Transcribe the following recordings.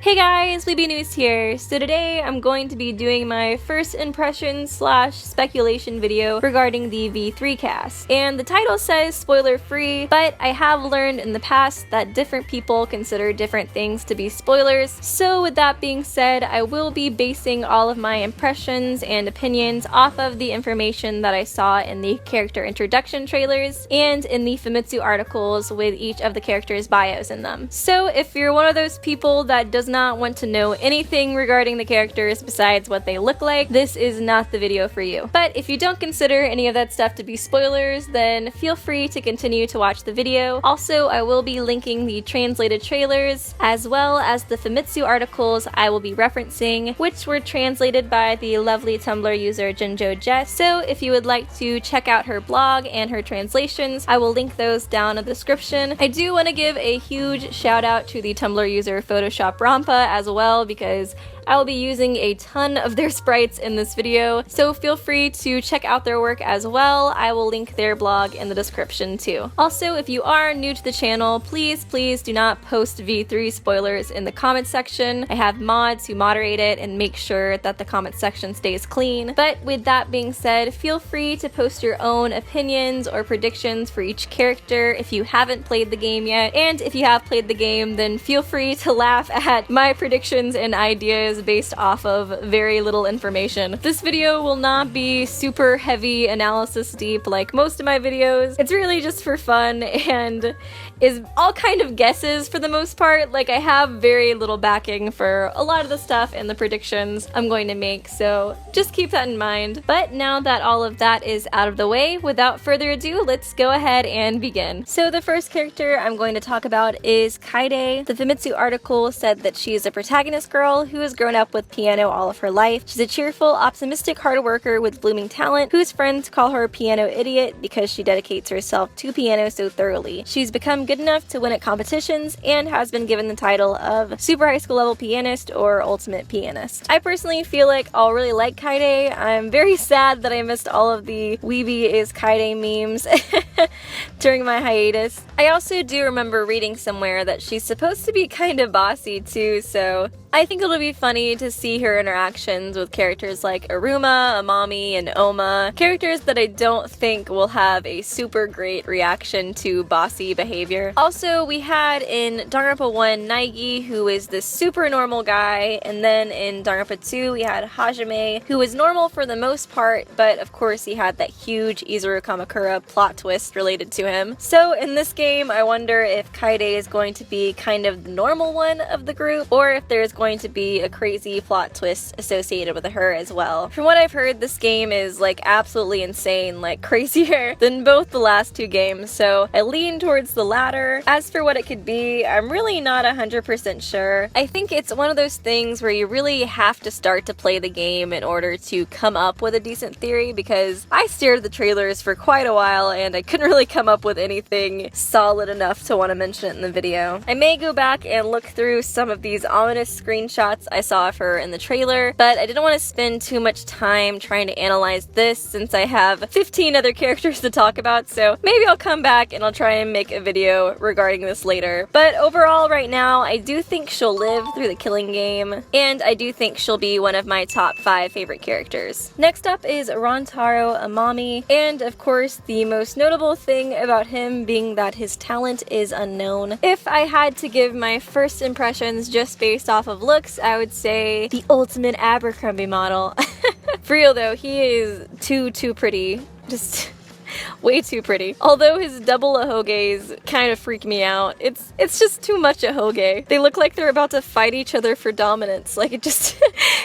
Hey guys, Weeby News here. So today I'm going to be doing my first impressions / speculation video regarding the V3 cast. And the title says spoiler free, but I have learned in the past that different people consider different things to be spoilers. So with that being said, I will be basing all of my impressions and opinions off of the information that I saw in the character introduction trailers and in the Famitsu articles with each of the characters' bios in them. So if you're one of those people that does not want to know anything regarding the characters besides what they look like, this is not the video for you. But if you don't consider any of that stuff to be spoilers, then feel free to continue to watch the video. Also, I will be linking the translated trailers as well as the Famitsu articles I will be referencing, which were translated by the lovely Tumblr user Jinjojess. So if you would like to check out her blog and her translations, I will link those down in the description. I do want to give a huge shout out to the Tumblr user Photoshopronpa as well, because I will be using a ton of their sprites in this video, so feel free to check out their work as well. I will link their blog in the description too. Also, if you are new to the channel, please do not post V3 spoilers in the comment section. I have mods who moderate it and make sure that the comment section stays clean. But with that being said, feel free to post your own opinions or predictions for each character if you haven't played the game yet. And if you have played the game, then feel free to laugh at my predictions and ideas based off of very little information. This video will not be super heavy analysis deep like most of my videos. It's really just for fun and is all kind of guesses for the most part. Like, I have very little backing for a lot of the stuff and the predictions I'm going to make, so just keep that in mind. But now that all of that is out of the way, without further ado, let's go ahead and begin. So the first character I'm going to talk about is Kaida. The Famitsu article said that she is a protagonist girl who has grown up with piano all of her life. She's a cheerful, optimistic hard worker with blooming talent whose friends call her Piano Idiot because she dedicates herself to piano so thoroughly. She's become good enough to win at competitions and has been given the title of Super High School Level Pianist or Ultimate Pianist. I personally feel like I'll really like Kaida. I'm very sad that I missed all of the Weeby is Kaida memes during my hiatus. I also do remember reading somewhere that she's supposed to be kind of bossy too, so I think it'll be funny to see her interactions with characters like Aruma, Amami, and Oma, characters that I don't think will have a super great reaction to bossy behavior. Also, we had in Danganronpa 1 Naegi, who is this super normal guy, and then in Danganronpa 2 we had Hajime, who was normal for the most part, but of course he had that huge Izuru Kamakura plot twist related to him. So in this game, I wonder if Kaida is going to be kind of the normal one of the group, or if there's going to be a crazy plot twist associated with her as well. From what I've heard, this game is like absolutely insane, like crazier than both the last two games, so I lean towards the latter. As for what it could be, I'm really not 100% sure. I think it's one of those things where you really have to start to play the game in order to come up with a decent theory, because I stared at the trailers for quite a while and I couldn't really come up with anything solid enough to want to mention it in the video. I may go back and look through some of these ominous screenshots I saw of her in the trailer, but I didn't want to spend too much time trying to analyze this since I have 15 other characters to talk about, so maybe I'll come back and I'll try and make a video regarding this later. But overall, right now, I do think she'll live through the killing game, and I do think she'll be one of my top 5 favorite characters. Next up is Rontaro Amami, and of course, the most notable thing about him being that his talent is unknown. If I had to give my first impressions just based off of looks, I would say the ultimate Abercrombie model. For real though, he is too pretty. Just way too pretty. Although his double ahoges kind of freak me out. It's just too much ahoge. They look like they're about to fight each other for dominance. Like, it just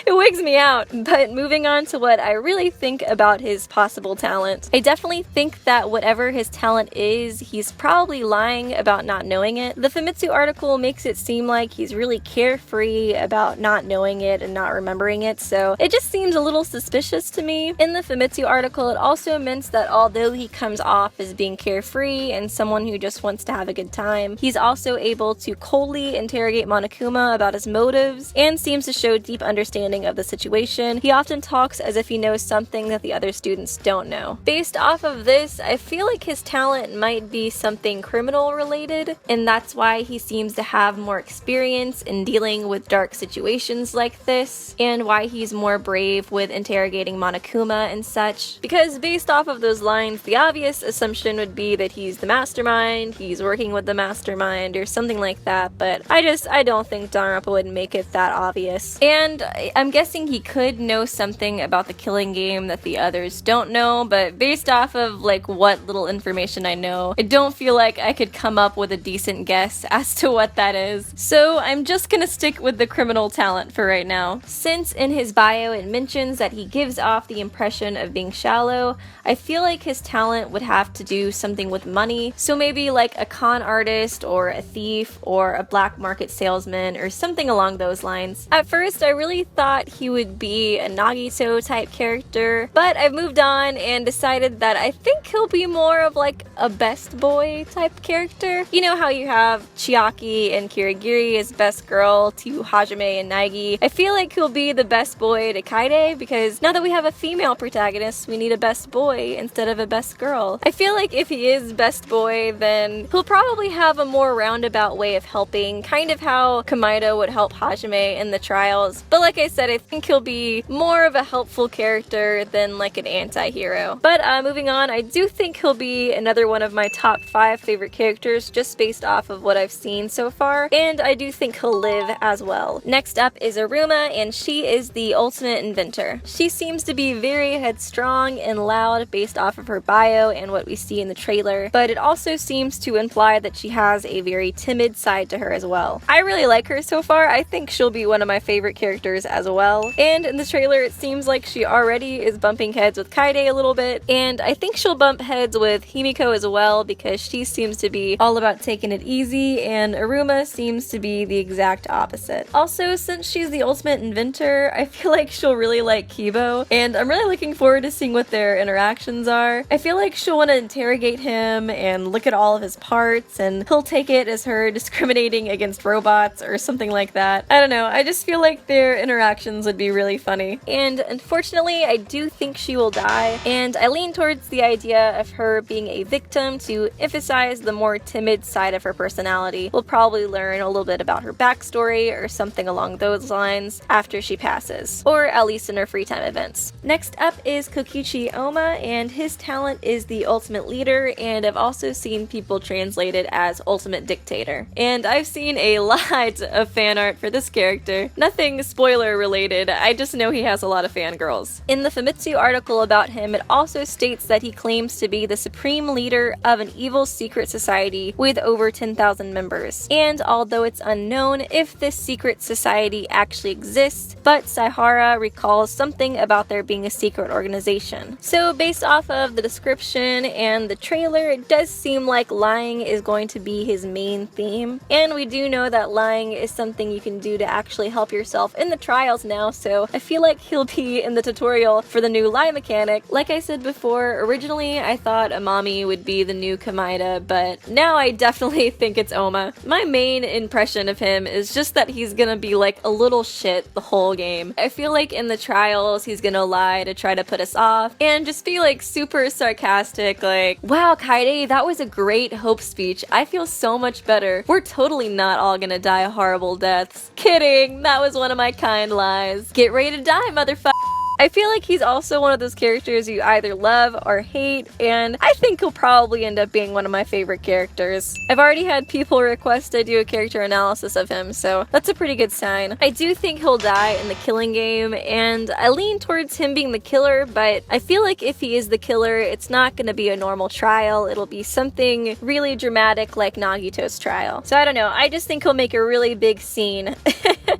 it wigs me out. But moving on to what I really think about his possible talent. I definitely think that whatever his talent is, he's probably lying about not knowing it. The Famitsu article makes it seem like he's really carefree about not knowing it and not remembering it, so it just seems a little suspicious to me. In the Famitsu article, it also meant that although he comes off as being carefree and someone who just wants to have a good time. He's also able to coldly interrogate Monokuma about his motives and seems to show deep understanding of the situation. He often talks as if he knows something that the other students don't know. Based off of this, I feel like his talent might be something criminal related, and that's why he seems to have more experience in dealing with dark situations like this, and why he's more brave with interrogating Monokuma and such. Because based off of those lines, the obvious assumption would be that he's the mastermind, he's working with the mastermind, or something like that, but I don't think Danganronpa would make it that obvious. And I'm guessing he could know something about the killing game that the others don't know, but based off of like what little information I know, I don't feel like I could come up with a decent guess as to what that is. So I'm just gonna stick with the criminal talent for right now. Since in his bio it mentions that he gives off the impression of being shallow, I feel like his talent would have to do something with money, so maybe like a con artist or a thief or a black market salesman or something along those lines. At first I really thought he would be a Nagito type character, but I've moved on and decided that I think he'll be more of like a best boy type character. You know how you have Chiaki and Kirigiri as best girl to Hajime and Naegi? I feel like he'll be the best boy to Kaide, because now that we have a female protagonist, we need a best boy instead of a best girl. I feel like if he is best boy, then he'll probably have a more roundabout way of helping, kind of how Komaeda would help Hajime in the trials. But like I said, I think he'll be more of a helpful character than like an anti-hero. But moving on, I do think he'll be another one of my top 5 favorite characters just based off of what I've seen so far, and I do think he'll live as well. Next up is Aruma, and she is the ultimate inventor. She seems to be very headstrong and loud based off of her bio and what we see in the trailer, but it also seems to imply that she has a very timid side to her as well. I really like her so far. I think she'll be one of my favorite characters as well, and in the trailer it seems like she already is bumping heads with Kaide a little bit, and I think she'll bump heads with Himiko as well, because she seems to be all about taking it easy and Aruma seems to be the exact opposite. Also, since she's the ultimate inventor, I feel like she'll really like Kibo, and I'm really looking forward to seeing what their interactions are. I feel like she'll want to interrogate him and look at all of his parts, and he'll take it as her discriminating against robots or something like that. I don't know, I just feel like their interactions would be really funny. And unfortunately, I do think she will die, and I lean towards the idea of her being a victim to emphasize the more timid side of her personality. We'll probably learn a little bit about her backstory or something along those lines after she passes, or at least in her free time events. Next up is Kokichi Oma, and his talent is the ultimate leader, and I've also seen people translate it as ultimate dictator. And I've seen a lot of fan art for this character. Nothing spoiler related, I just know he has a lot of fangirls. In the Famitsu article about him, it also states that he claims to be the supreme leader of an evil secret society with over 10,000 members. And although it's unknown if this secret society actually exists, but Sahara recalls something about there being a secret organization. So based off of the description and the trailer, it does seem like lying is going to be his main theme. And we do know that lying is something you can do to actually help yourself in the trials now, so I feel like he'll be in the tutorial for the new lie mechanic. Like I said before, originally I thought Amami would be the new Komaeda, but now I definitely think it's Oma. My main impression of him is just that he's gonna be like a little shit the whole game. I feel like in the trials he's gonna lie to try to put us off and just be like super sarcastic, like, wow Kaide, that was a great hope speech. I feel so much better. We're totally not all gonna die horrible deaths. Kidding, that was one of my kind lies. Get ready to die, motherfucker. I feel like he's also one of those characters you either love or hate, and I think he'll probably end up being one of my favorite characters. I've already had people request I do a character analysis of him, so that's a pretty good sign. I do think he'll die in the killing game, and I lean towards him being the killer, but I feel like if he is the killer, it's not gonna be a normal trial. It'll be something really dramatic like Nagito's trial. So I don't know, I just think he'll make a really big scene.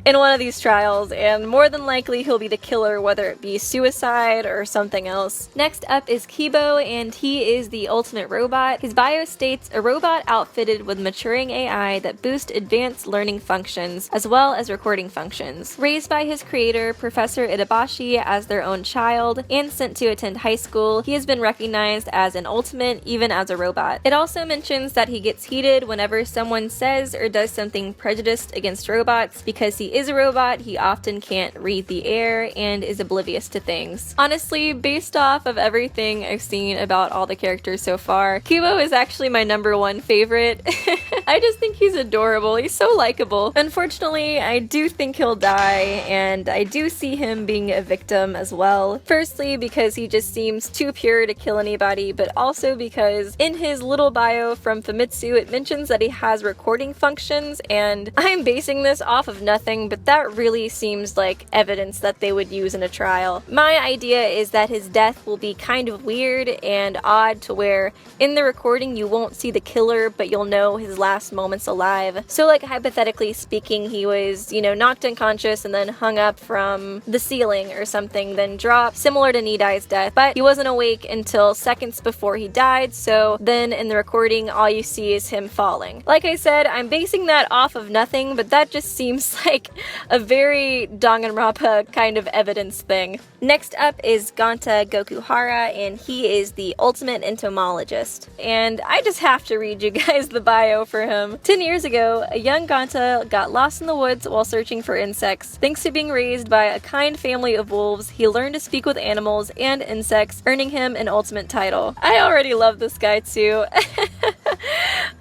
in one of these trials, and more than likely he'll be the killer, whether it be suicide or something else. Next up is Kibo, and he is the ultimate robot. His bio states a robot outfitted with maturing AI that boost advanced learning functions as well as recording functions. Raised by his creator, Professor Itabashi, as their own child and sent to attend high school, he has been recognized as an ultimate even as a robot. It also mentions that he gets heated whenever someone says or does something prejudiced against robots. Because he is a robot, he often can't read the air and is oblivious to things. Honestly, based off of everything I've seen about all the characters so far, Kibo is actually my #1 favorite. I just think he's adorable. He's so likable. Unfortunately, I do think he'll die, and I do see him being a victim as well. Firstly, because he just seems too pure to kill anybody, but also because in his little bio from Famitsu, it mentions that he has recording functions, and I'm basing this off of nothing, but that really seems like evidence that they would use in a trial. My idea is that his death will be kind of weird and odd, to where in the recording you won't see the killer, but you'll know his last moments alive. So like hypothetically speaking, he was, you know, knocked unconscious and then hung up from the ceiling or something, then dropped, similar to Nidai's death, but he wasn't awake until seconds before he died, so then in the recording all you see is him falling. Like I said, I'm basing that off of nothing, but that just seems like a very Danganronpa kind of evidence thing. Next up is Ganta Gokuhara, and he is the ultimate entomologist. And I just have to read you guys the bio for him. 10 years ago, a young Ganta got lost in the woods while searching for insects. Thanks to being raised by a kind family of wolves, he learned to speak with animals and insects, earning him an ultimate title. I already love this guy too.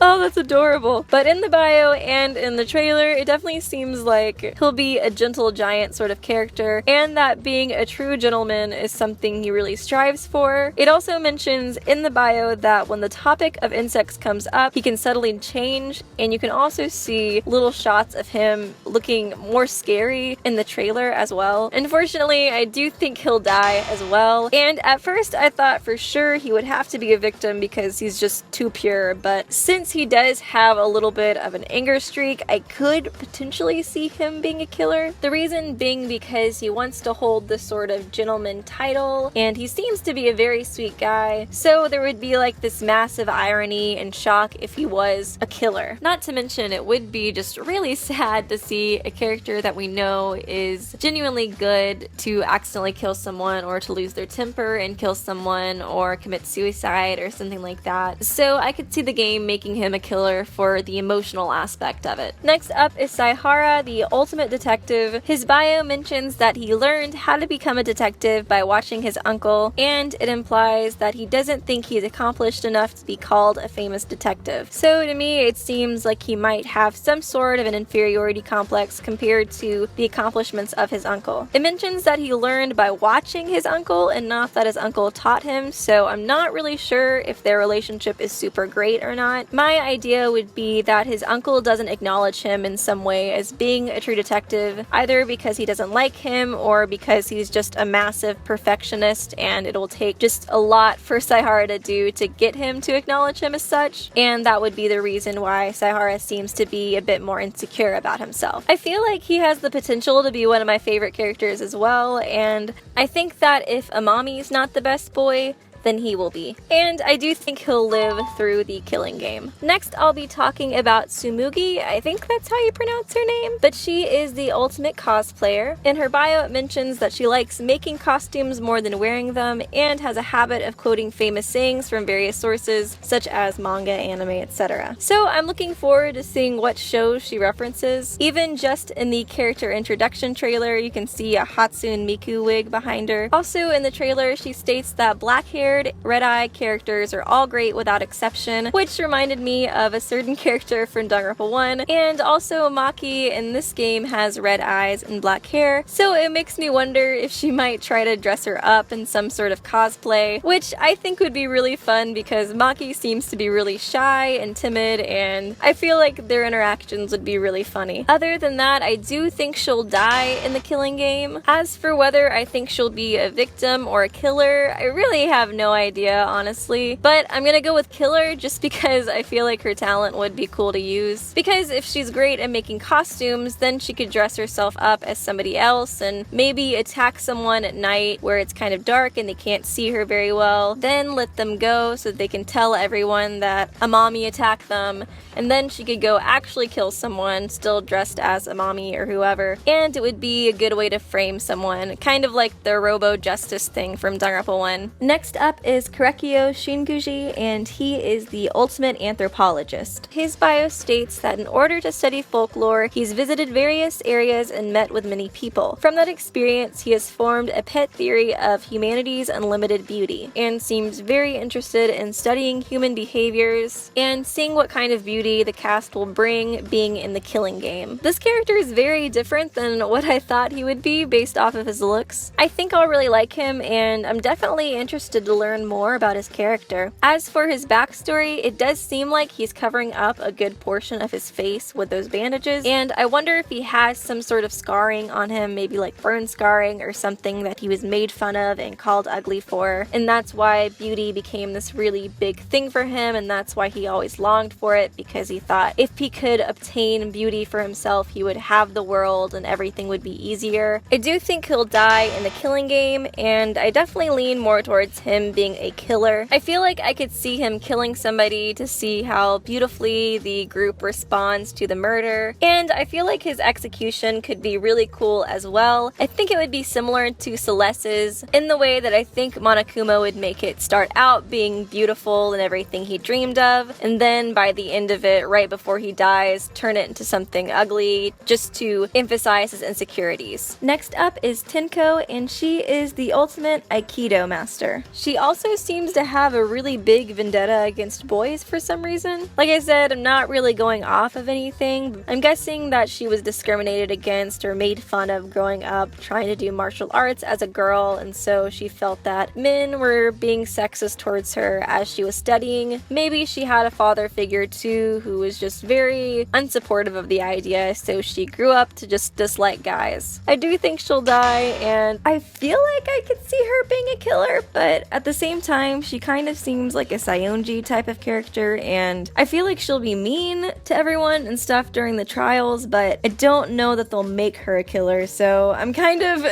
Oh, that's adorable. But in the bio and in the trailer, it definitely seems like he'll be a gentle giant sort of character, and that being a true gentleman is something he really strives for. It also mentions in the bio that when the topic of insects comes up, he can subtly change, and you can also see little shots of him looking more scary in the trailer as well. Unfortunately, I do think he'll die as well, and at first I thought for sure he would have to be a victim because he's just too pure, but since he does have a little bit of an anger streak, I could potentially see him being a killer. The reason being because he wants to hold this sort of gentleman title, and he seems to be a very sweet guy, so there would be like this massive irony and shock if he was a killer. Not to mention, it would be just really sad to see a character that we know is genuinely good to accidentally kill someone, or to lose their temper and kill someone, or commit suicide or something like that. So I could see the game making him a killer for the emotional aspect of it. Next up is Sahara, the ultimate detective. His bio mentions that he learned how to become a detective by watching his uncle, and it implies that he doesn't think he's accomplished enough to be called a famous detective. So to me, it seems like he might have some sort of an inferiority complex compared to the accomplishments of his uncle. It mentions that he learned by watching his uncle and not that his uncle taught him, so I'm not really sure if their relationship is super great or not. My idea would be that his uncle doesn't acknowledge him in some way as being a true detective, either because he doesn't like him or because he's just a massive perfectionist and it'll take just a lot for Sahara to do to get him to acknowledge him as such, and that would be the reason why Sahara seems to be a bit more insecure about himself. I feel like he has the potential to be one of my favorite characters as well, and I think that if Amami's not the best boy, then he will be. And I do think he'll live through the killing game. Next, I'll be talking about Tsumugi. I think that's how you pronounce her name. But she is the ultimate cosplayer. In her bio, it mentions that she likes making costumes more than wearing them, and has a habit of quoting famous sayings from various sources, such as manga, anime, etc. So I'm looking forward to seeing what shows she references. Even just in the character introduction trailer, you can see a Hatsune Miku wig behind her. Also in the trailer, she states that black hair red-eye characters are all great without exception, which reminded me of a certain character from Danganronpa 1, and also Maki in this game has red eyes and black hair, so it makes me wonder if she might try to dress her up in some sort of cosplay, which I think would be really fun because Maki seems to be really shy and timid, and I feel like their interactions would be really funny. Other than that, I do think she'll die in the killing game. As for whether I think she'll be a victim or a killer, I really have no no idea, honestly. But I'm gonna go with killer just because I feel like her talent would be cool to use. Because if she's great at making costumes, then she could dress herself up as somebody else and maybe attack someone at night where it's kind of dark and they can't see her very well. Then let them go so they can tell everyone that a mommy attacked them, and then she could go actually kill someone still dressed as a mommy or whoever, and it would be a good way to frame someone, kind of like the Robo Justice thing from Danganronpa 1. Next up is Korekyo Shinguji, and he is the ultimate anthropologist. His bio states that in order to study folklore, he's visited various areas and met with many people. From that experience, he has formed a pet theory of humanity's unlimited beauty, and seems very interested in studying human behaviors and seeing what kind of beauty the cast will bring being in the killing game. This character is very different than what I thought he would be based off of his looks. I think I'll really like him, and I'm definitely interested to learn more about his character. As for his backstory, it does seem like he's covering up a good portion of his face with those bandages, and I wonder if he has some sort of scarring on him, maybe like burn scarring or something that he was made fun of and called ugly for, and that's why beauty became this really big thing for him, and that's why he always longed for it, because he thought if he could obtain beauty for himself, he would have the world and everything would be easier. I do think he'll die in the killing game, and I definitely lean more towards him being a killer. I feel like I could see him killing somebody to see how beautifully the group responds to the murder, and I feel like his execution could be really cool as well. I think it would be similar to Celeste's in the way that I think Monokuma would make it start out being beautiful and everything he dreamed of, and then by the end of it, right before he dies, turn it into something ugly just to emphasize his insecurities. Next up is Tenko, and she is the ultimate Aikido master. She also seems to have a really big vendetta against boys for some reason. Like I said, I'm not really going off of anything. I'm guessing that she was discriminated against or made fun of growing up trying to do martial arts as a girl, and so she felt that men were being sexist towards her as she was studying. Maybe she had a father figure too who was just very unsupportive of the idea, so she grew up to just dislike guys. I do think she'll die, and I feel like I could see her being a killer, but at the same time, she kind of seems like a Saionji type of character, and I feel like she'll be mean to everyone and stuff during the trials, but I don't know that they'll make her a killer, so I'm kind of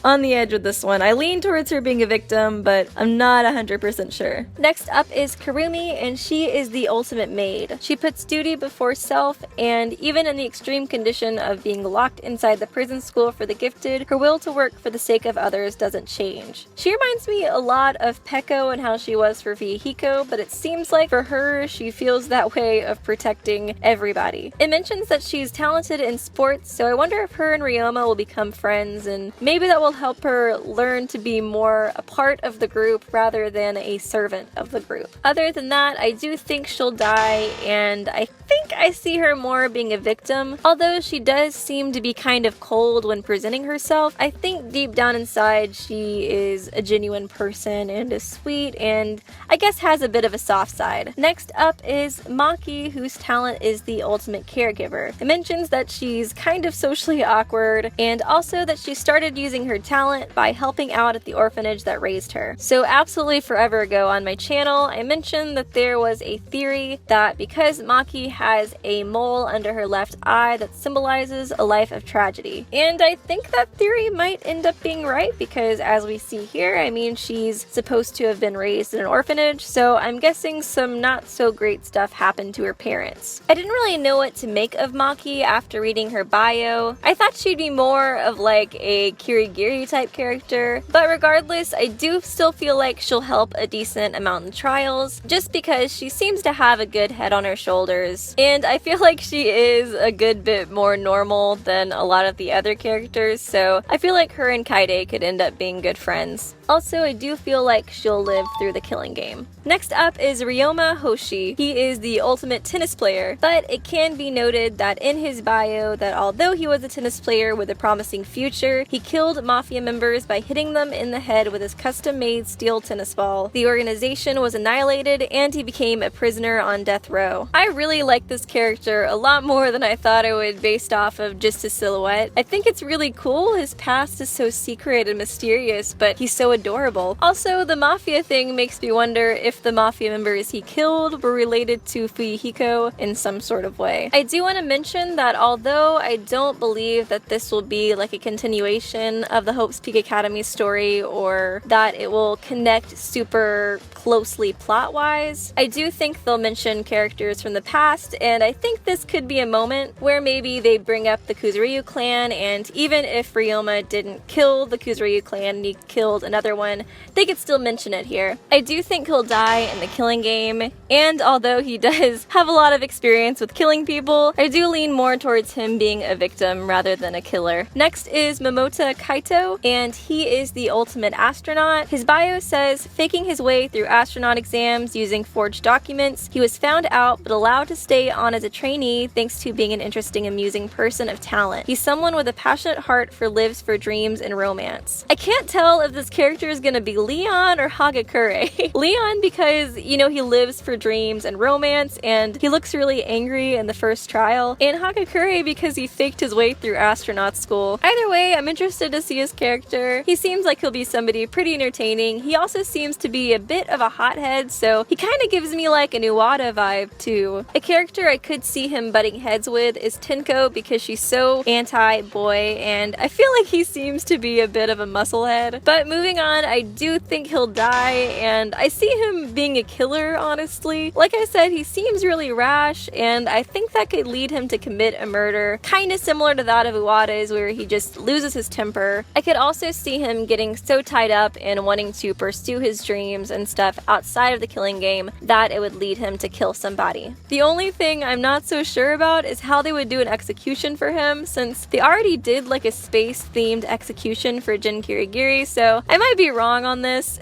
on the edge with this one. I lean towards her being a victim, but I'm not 100% sure. Next up is Karimi, and she is the ultimate maid. She puts duty before self, and even in the extreme condition of being locked inside the prison school for the gifted, her will to work for the sake of others doesn't change. She reminds me a lot of Peko and how she was for Fuyuhiko, but it seems like for her, she feels that way of protecting everybody. It mentions that she's talented in sports, so I wonder if her and Ryoma will become friends, and maybe that will help her learn to be more a part of the group rather than a servant of the group. Other than that, I do think she'll die, and I think I see her more being a victim. Although she does seem to be kind of cold when presenting herself, I think deep down inside she is a genuine person and is sweet and I guess has a bit of a soft side. Next up is Maki, whose talent is the ultimate caregiver. It mentions that she's kind of socially awkward and also that she started using her talent by helping out at the orphanage that raised her. So absolutely forever ago on my channel, I mentioned that there was a theory that because Maki has a mole under her left eye that symbolizes a life of tragedy. And I think that theory might end up being right because as we see here, I mean, she's supposed to have been raised in an orphanage, so I'm guessing some not so great stuff happened to her parents. I didn't really know what to make of Maki after reading her bio. I thought she'd be more of like a Kirigiri type character, but regardless, I do still feel like she'll help a decent amount in trials, just because she seems to have a good head on her shoulders, and I feel like she is a good bit more normal than a lot of the other characters, so I feel like her and Kaida could end up being good friends. Also, I do feel like she'll live through the killing game. Next up is Ryoma Hoshi. He is the ultimate tennis player, but it can be noted that in his bio that although he was a tennis player with a promising future, he killed mafia members by hitting them in the head with his custom-made steel tennis ball. The organization was annihilated and he became a prisoner on death row. I really like this character a lot more than I thought I would based off of just his silhouette. I think it's really cool. His past is so secret and mysterious, but he's so adorable. Also, the mafia thing makes me wonder if the mafia members he killed were related to Fuyuhiko in some sort of way. I do want to mention that although I don't believe that this will be like a continuation of the Hope's Peak Academy story or that it will connect super closely plot-wise, I do think they'll mention characters from the past, and I think this could be a moment where maybe they bring up the Kuzuryu clan, and even if Ryoma didn't kill the Kuzuryu clan and he killed another one, they could still mention it here. I do think he'll die in the killing game, and although he does have a lot of experience with killing people, I do lean more towards him being a victim rather than a killer. Next is Momota Kaito, and he is the ultimate astronaut. His bio says, faking his way through astronaut exams using forged documents, he was found out but allowed to stay on as a trainee thanks to being an interesting, amusing person of talent. He's someone with a passionate heart for lives for dreams and romance. I can't tell if this character is gonna be Leon or Hagakure. Leon because, you know, he lives for dreams and romance and he looks really angry in the first trial, and Hagakure because he faked his way through astronaut school. Either way, I'm interested to see his character. He seems like he'll be somebody pretty entertaining. He also seems to be a bit of a hothead, so he kind of gives me like an Uwada vibe too. A character I could see him butting heads with is Tinko because she's so anti-boy, and I feel like he seems to be a bit of a musclehead. But moving on, I do think he'll die, and I see him being a killer, honestly. Like I said, he seems really rash, and I think that could lead him to commit a murder, kind of similar to that of Uwada's, where he just loses his temper. I could also see him getting so tied up and wanting to pursue his dreams and stuff outside of the killing game that it would lead him to kill somebody. The only thing I'm not so sure about is how they would do an execution for him, since they already did like a space-themed execution for Jin Kirigiri, so I might be wrong on this.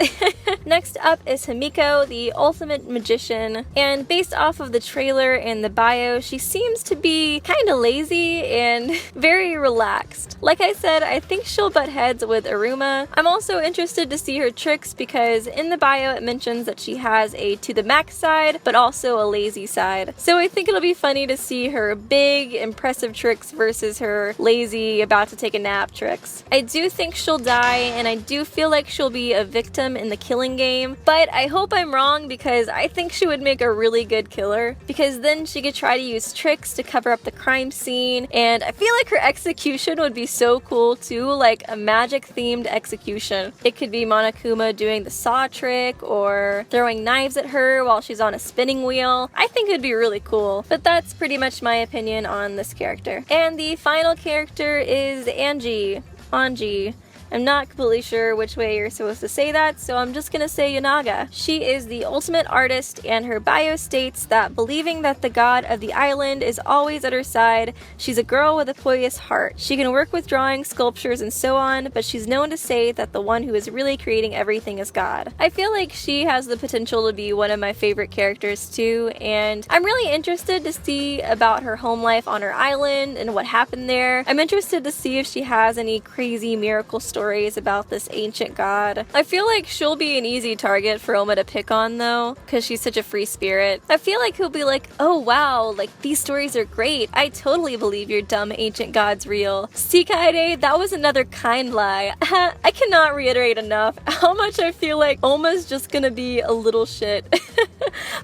Next up is Himiko, the ultimate magician, and based off of the trailer and the bio, she seems to be kinda lazy and very relaxed. Like I said, I think she'll butt heads with Aruma. I'm also interested to see her tricks because in the bio it mentions that she has a to the max side, but also a lazy side. So I think it'll be funny to see her big, impressive tricks versus her lazy, about to take a nap tricks. I do think she'll die, and I do feel like she'll be a victim in the killing game, but I hope I'm wrong because I think she would make a really good killer, because then she could try to use tricks to cover up the crime scene, and I feel like her execution would be so cool too, like a magic-themed execution. It could be Monokuma doing the saw trick, or throwing knives at her while she's on a spinning wheel. I think it would be really cool, but that's pretty much my opinion on this character. And the final character is Angie. I'm not completely sure which way you're supposed to say that, so I'm just gonna say Yonaga. She is the ultimate artist, and her bio states that believing that the god of the island is always at her side, she's a girl with a poised heart. She can work with drawing, sculptures, and so on, but she's known to say that the one who is really creating everything is God. I feel like she has the potential to be one of my favorite characters too, and I'm really interested to see about her home life on her island and what happened there. I'm interested to see if she has any crazy miracle stories about this ancient god. I feel like she'll be an easy target for Oma to pick on though, because she's such a free spirit. I feel like he'll be like, oh wow, like these stories are great. I totally believe your dumb ancient god's real. See Kaide, that was another kind lie. I cannot reiterate enough how much I feel like Oma's just gonna be a little shit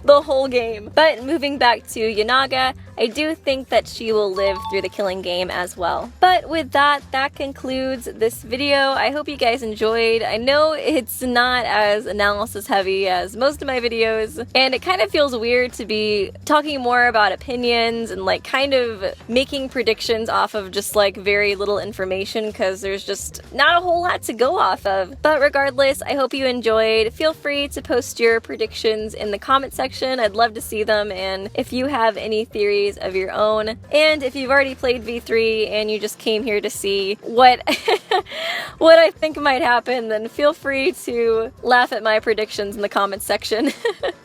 the whole game. But moving back to Yonaga, I do think that she will live through the killing game as well. But with that concludes this video. I hope you guys enjoyed. I know it's not as analysis heavy as most of my videos, and it kind of feels weird to be talking more about opinions and like kind of making predictions off of just like very little information, because there's just not a whole lot to go off of. But regardless, I hope you enjoyed. Feel free to post your predictions in the comment section. I'd love to see them, and if you have any theories of your own, and if you've already played V3 and you just came here to see what what I think might happen, then feel free to laugh at my predictions in the comments section.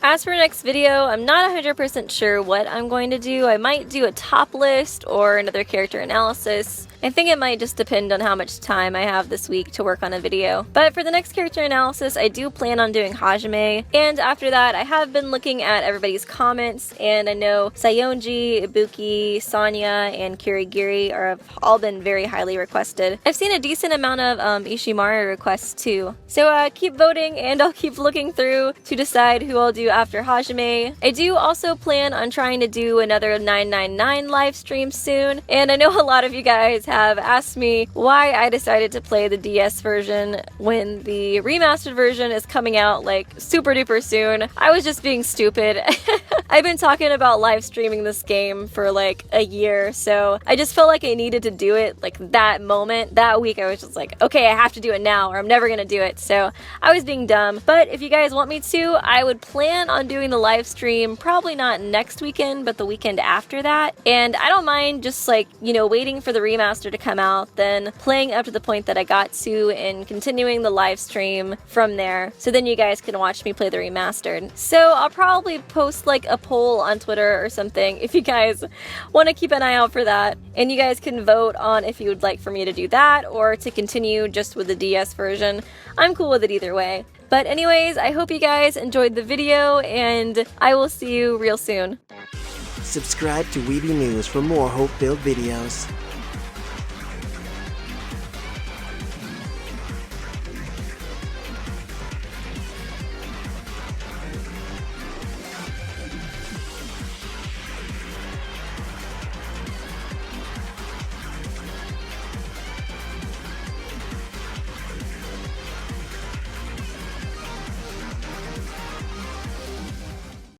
As for next video, I'm not 100% sure what I'm going to do. I might do a top list or another character analysis. I think it might just depend on how much time I have this week to work on a video. But for the next character analysis, I do plan on doing Hajime, and after that, I have been looking at everybody's comments, and I know Sayonji, Ibuki, Sanya, and Kirigiri have all been very highly requested. I've seen a decent amount of Ishimaru requests too. So keep voting, and I'll keep looking through to decide who I'll do after Hajime. I do also plan on trying to do another 999 live stream soon, and I know a lot of you guys have asked me why I decided to play the DS version when the remastered version is coming out like super duper soon. I was just being stupid. I've been talking about live streaming this game for like a year, so I just felt like I needed to do it like that moment. That week I was just like, okay, I have to do it now or I'm never gonna do it. So I was being dumb. But if you guys want me to, I would plan on doing the live stream probably not next weekend, but the weekend after that. And I don't mind just like, you know, waiting for the remaster to come out, then playing up to the point that I got to and continuing the live stream from there. So then you guys can watch me play the remastered. So I'll probably post like a poll on Twitter or something if you guys want to keep an eye out for that. And you guys can vote on if you would like for me to do that or to continue just with the DS version. I'm cool with it either way. But anyways, I hope you guys enjoyed the video, and I will see you real soon. Subscribe to Weeby News for more hope-filled videos.